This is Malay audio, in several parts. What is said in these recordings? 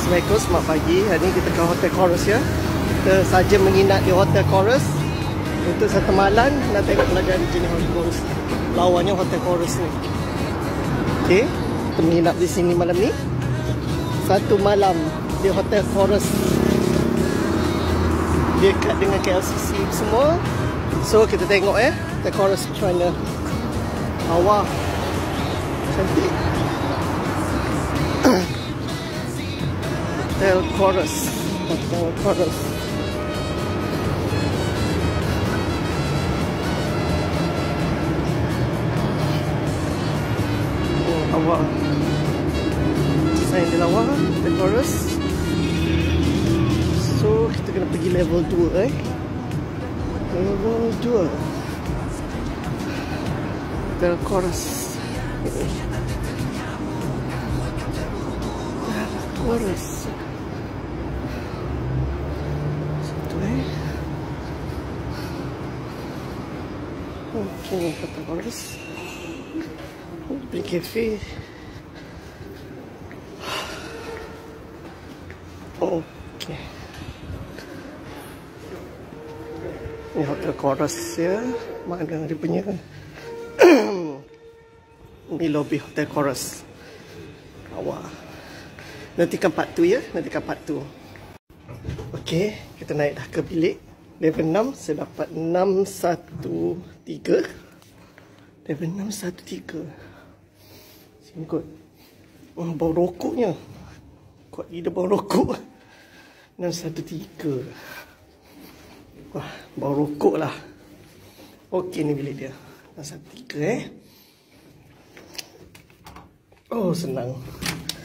Assalamualaikum, selamat pagi. Hari ni kita ke Hotel Chorus ya. Kita saja menginap di Hotel Chorus untuk satu malam. Nak tengok pelajaran di jenis Hotel Chorus. Lawannya Hotel Chorus ni. Okey, kita menginap di sini malam ni. Satu malam di Hotel Chorus. Dekat dengan KLCC semua. So kita tengok Hotel Chorus macam mana. Awak cantik. Hotel Chorus. Hotel Chorus. Oh, awak. Sign di lawa. Hotel Chorus. So, kita kena pergi level 2 Level 2. Hotel Chorus. Chorus. Okay, Hotel Chorus. Big cafe. Okay. Ini Hotel Chorus ya. Mana dia punya ini lobby Hotel Chorus. Awak. Nantikan part 2 ya. Nantikan part 2. Okay, kita naik dah ke bilik level 6. Saya dapat 613. Level 613. Sini kot. Bau rokoknya. Kuat gila bau rokok. 613. Wah, bau rokok lah. Okey, ni bilik dia. 613 Oh, senang.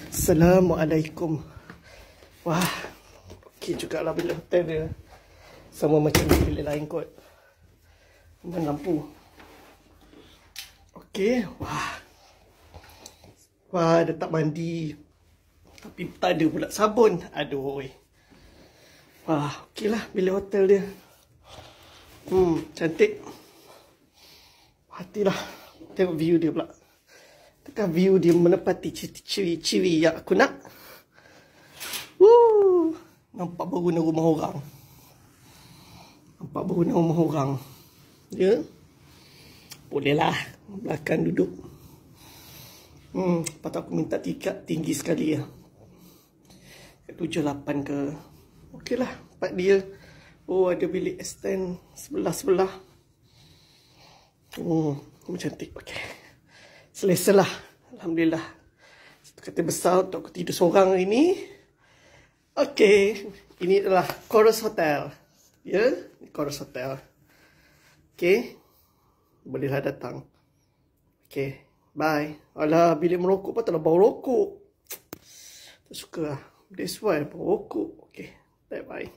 Assalamualaikum. Wah, okey jugalah bilik hotel dia. Sama macam bilik lain kot. Main lampu. Okey, wah. Wah, ada tak mandi. Tapi tak ada pula sabun. Aduh. Wah, okey lah bilik hotel dia. Cantik. Hatilah. Tengok view dia pula. Tekan view dia menepati ciri-ciri yang aku nak. Nampak berguna rumah orang. Nampak berguna rumah orang. Ya. Bolehlah. Belakang duduk. Lepas aku minta tingkat tinggi sekali ya. 7-8 ke. Okey lah. Tempat dia. Oh, ada bilik extend sebelah-sebelah. Macam cantik. Okey. Selesa lah. Alhamdulillah. Satu katil besar untuk aku tidur seorang hari ni. Okey. Ini adalah Chorus Hotel. Ya. Chorus Hotel. Okey. Bolehlah datang. Okey. Bye. Alah, bilik merokok patutlah bau rokok. Tak suka lah. That's why bau rokok. Okey. Bye-bye.